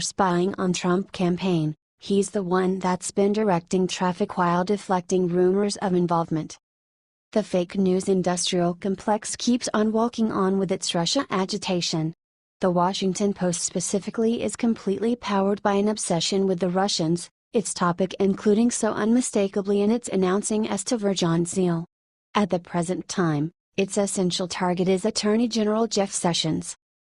spying on Trump campaign. He's the one that's been directing traffic while deflecting rumors of involvement. The fake news industrial complex keeps on walking on with its Russia agitation. The Washington Post specifically is completely powered by an obsession with the Russians, its topic including so unmistakably in its announcing as to verge on zeal. At the present time, its essential target is Attorney General Jeff Sessions.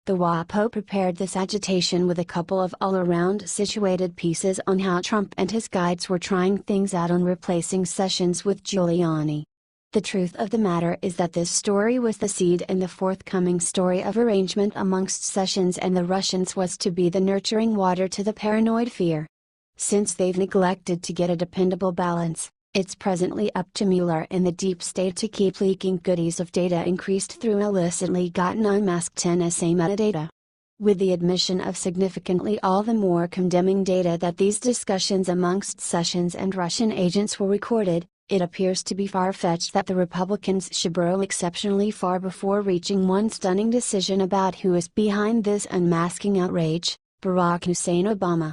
The WAPO prepared this agitation with a couple of all-around situated pieces on how Trump and his guides were trying things out on replacing Sessions with Giuliani. The truth of the matter is that this story was the seed, and the forthcoming story of arrangement amongst Sessions and the Russians was to be the nurturing water to the paranoid fear. Since they've neglected to get a dependable balance, it's presently up to Mueller and the deep state to keep leaking goodies of data increased through illicitly gotten unmasked NSA metadata. With the admission of significantly all the more condemning data that these discussions amongst Sessions and Russian agents were recorded, it appears to be far-fetched that the Republicans should burrow exceptionally far before reaching one stunning decision about who is behind this unmasking outrage: Barack Hussein Obama.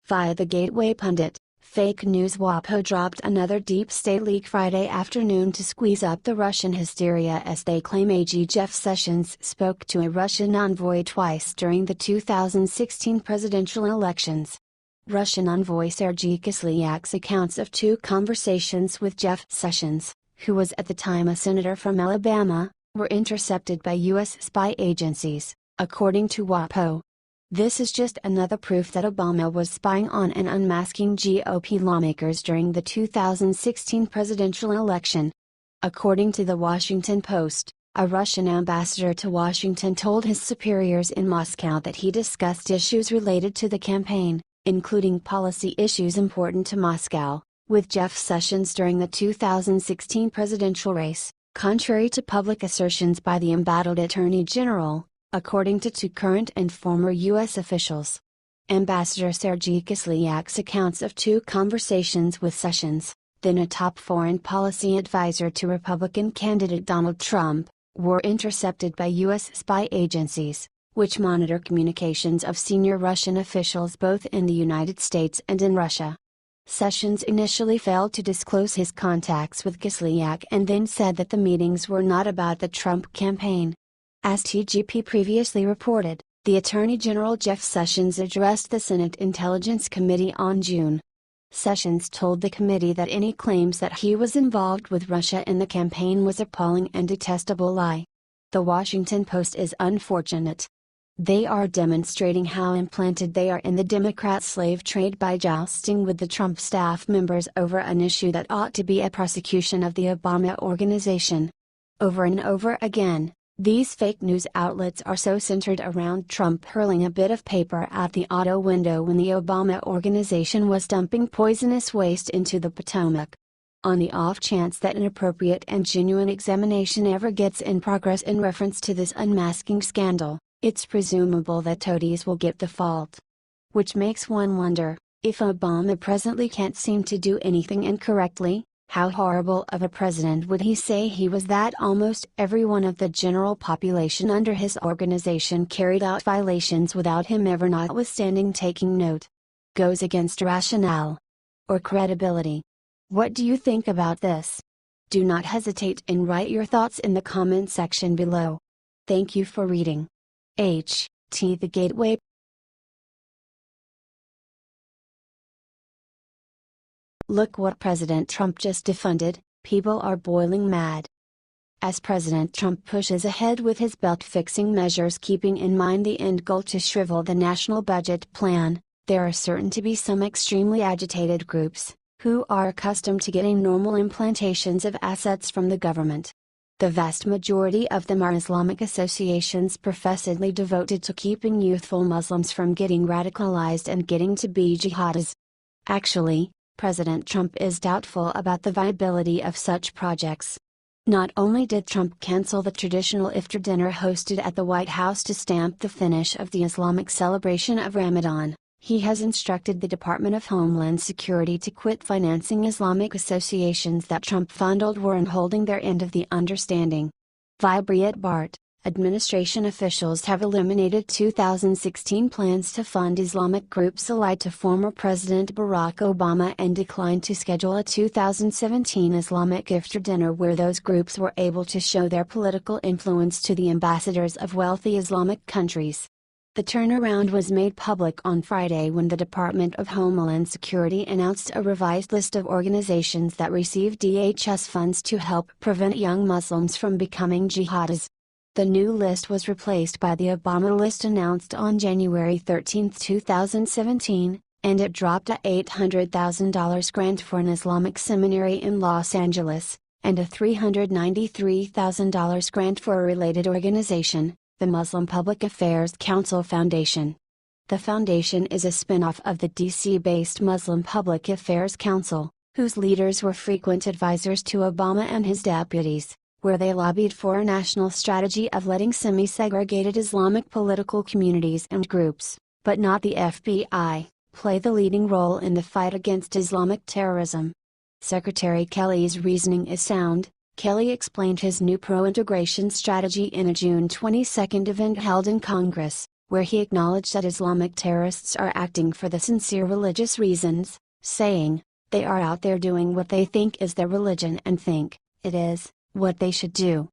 Via the Gateway Pundit, fake news WAPO dropped another deep state leak Friday afternoon to squeeze up the Russian hysteria as they claim AG Jeff Sessions spoke to a Russian envoy twice during the 2016 presidential elections. Russian envoy Sergei Kislyak's accounts of two conversations with Jeff Sessions, who was at the time a senator from Alabama, were intercepted by U.S. spy agencies, according to WAPO. This is just another proof that Obama was spying on and unmasking GOP lawmakers during the 2016 presidential election. According to the Washington Post, a Russian ambassador to Washington told his superiors in Moscow that he discussed issues related to the campaign, including policy issues important to Moscow, with Jeff Sessions during the 2016 presidential race, contrary to public assertions by the embattled Attorney General, according to two current and former U.S. officials. Ambassador Sergei Kislyak's accounts of two conversations with Sessions, then a top foreign policy advisor to Republican candidate Donald Trump, were intercepted by U.S. spy agencies, which monitor communications of senior Russian officials both in the United States and in Russia. Sessions initially failed to disclose his contacts with Kislyak and then said that the meetings were not about the Trump campaign. As TGP previously reported, the Attorney General Jeff Sessions addressed the Senate Intelligence Committee on June. Sessions told the committee that any claims that he was involved with Russia in the campaign was appalling and detestable lie. The Washington Post is unfortunate. They are demonstrating how implanted they are in the Democrat slave trade by jousting with the Trump staff members over an issue that ought to be a prosecution of the Obama organization. Over and over again, these fake news outlets are so centered around Trump hurling a bit of paper out the auto window when the Obama organization was dumping poisonous waste into the Potomac. On the off chance that an appropriate and genuine examination ever gets in progress in reference to this unmasking scandal, it's presumable that toadies will get the fault. Which makes one wonder, if Obama presently can't seem to do anything incorrectly, how horrible of a president would he say he was that almost everyone of the general population under his organization carried out violations without him ever notwithstanding taking note? Goes against rationale or credibility. What do you think about this? Do not hesitate and write your thoughts in the comment section below. Thank you for reading. The Gateway. Look what President Trump just defunded, people are boiling mad. As President Trump pushes ahead with his belt-fixing measures keeping in mind the end goal to shrivel the national budget plan, there are certain to be some extremely agitated groups, who are accustomed to getting normal implantations of assets from the government. The vast majority of them are Islamic associations professedly devoted to keeping youthful Muslims from getting radicalized and getting to be jihadis. Actually, President Trump is doubtful about the viability of such projects. Not only did Trump cancel the traditional iftar dinner hosted at the White House to stamp the finish of the Islamic celebration of Ramadan, he has instructed the Department of Homeland Security to quit financing Islamic associations that Trump fondled were in holding their end of the understanding. Vibriet Bart, Administration officials have eliminated 2016 plans to fund Islamic groups allied to former President Barack Obama and declined to schedule a 2017 Islamic iftar dinner where those groups were able to show their political influence to the ambassadors of wealthy Islamic countries. The turnaround was made public on Friday when the Department of Homeland Security announced a revised list of organizations that receive DHS funds to help prevent young Muslims from becoming jihadis. The new list was replaced by the Obama list announced on January 13, 2017, and it dropped a $800,000 grant for an Islamic seminary in Los Angeles, and a $393,000 grant for a related organization, the Muslim Public Affairs Council Foundation. The foundation is a spin-off of the DC-based Muslim Public Affairs Council, whose leaders were frequent advisors to Obama and his deputies, where they lobbied for a national strategy of letting semi-segregated Islamic political communities and groups, but not the FBI, play the leading role in the fight against Islamic terrorism. Secretary Kelly's reasoning is sound. Kelly explained his new pro-integration strategy in a June 22 event held in Congress, where he acknowledged that Islamic terrorists are acting for the sincere religious reasons, saying, "They are out there doing what they think is their religion and think it is what they should do.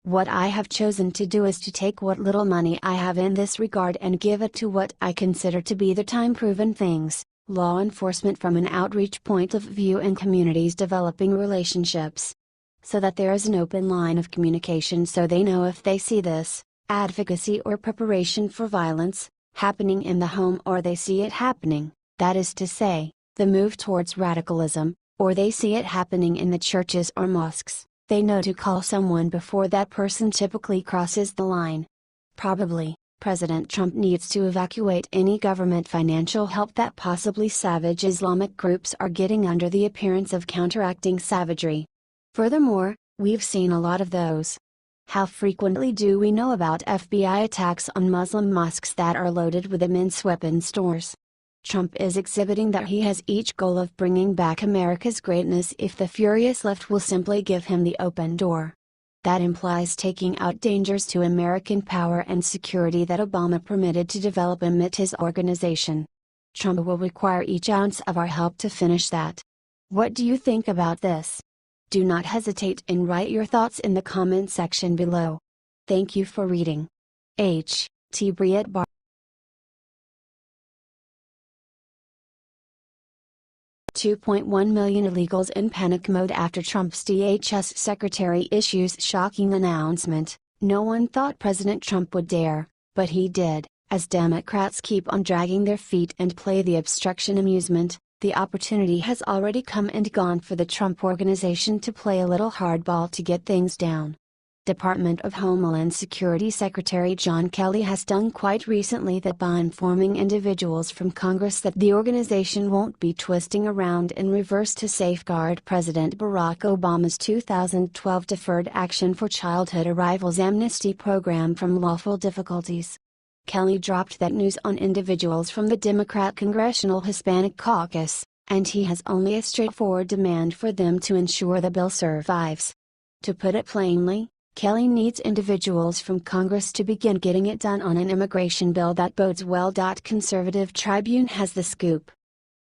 What I have chosen to do is to take what little money I have in this regard and give it to what I consider to be the time-proven things, law enforcement from an outreach point of view and communities developing relationships. So that there is an open line of communication so they know if they see this, advocacy or preparation for violence, happening in the home or they see it happening, that is to say, the move towards radicalism, or they see it happening in the churches or mosques. They know to call someone before that person typically crosses the line." Probably, President Trump needs to evacuate any government financial help that possibly savage Islamic groups are getting under the appearance of counteracting savagery. Furthermore, we've seen a lot of those. How frequently do we know about FBI attacks on Muslim mosques that are loaded with immense weapon stores? Trump is exhibiting that he has each goal of bringing back America's greatness if the furious left will simply give him the open door. That implies taking out dangers to American power and security that Obama permitted to develop amid his organization. Trump will require each ounce of our help to finish that. What do you think about this? Do not hesitate and write your thoughts in the comment section below. Thank you for reading. H. T. Briett Bar 2.1 million illegals in panic mode after Trump's DHS secretary issues shocking announcement. No one thought President Trump would dare, but he did. As Democrats keep on dragging their feet and play the obstruction amusement, the opportunity has already come and gone for the Trump Organization to play a little hardball to get things down. Department of Homeland Security Secretary John Kelly has done quite recently that by informing individuals from Congress that the organization won't be twisting around in reverse to safeguard President Barack Obama's 2012 Deferred Action for Childhood Arrivals amnesty program from lawful difficulties. Kelly dropped that news on individuals from the Democrat Congressional Hispanic Caucus, and he has only a straightforward demand for them to ensure the bill survives. To put it plainly, Kelly needs individuals from Congress to begin getting it done on an immigration bill that bodes well. Conservative Tribune has the scoop.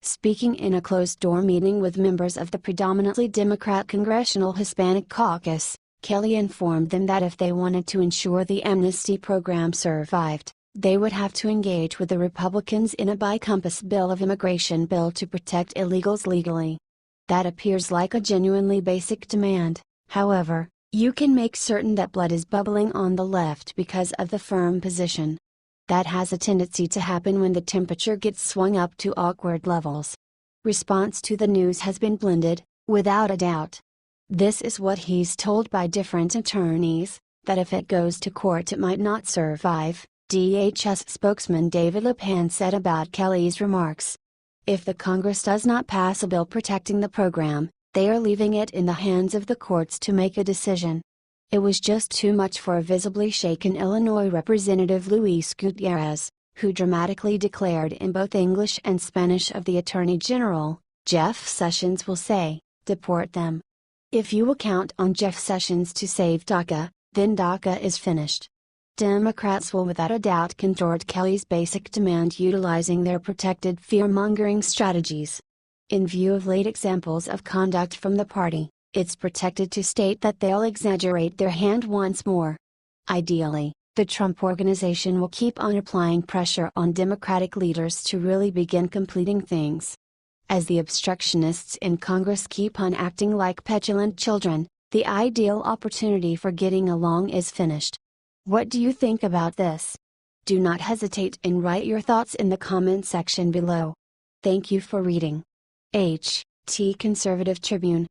Speaking in a closed-door meeting with members of the predominantly Democrat Congressional Hispanic Caucus, Kelly informed them that if they wanted to ensure the amnesty program survived, they would have to engage with the Republicans in a bipartisan bill of immigration bill to protect illegals legally. That appears like a genuinely basic demand. However, you can make certain that blood is bubbling on the left because of the firm position. That has a tendency to happen when the temperature gets swung up to awkward levels. Response to the news has been blended, without a doubt. This is what he's told by different attorneys, that if it goes to court it might not survive, DHS spokesman David LePan said about Kelly's remarks. If the Congress does not pass a bill protecting the program, they are leaving it in the hands of the courts to make a decision. It was just too much for a visibly shaken Illinois Representative Luis Gutierrez, who dramatically declared in both English and Spanish of the Attorney General, "Jeff Sessions will say, deport them." If you will count on Jeff Sessions to save DACA, then DACA is finished. Democrats will without a doubt contort Kelly's basic demand utilizing their protected fear-mongering strategies. In view of late examples of conduct from the party, it's protected to state that they'll exaggerate their hand once more. Ideally, the Trump Organization will keep on applying pressure on Democratic leaders to really begin completing things. As the obstructionists in Congress keep on acting like petulant children, the ideal opportunity for getting along is finished. What do you think about this? Do not hesitate and write your thoughts in the comment section below. Thank you for reading. H.T. Conservative Tribune.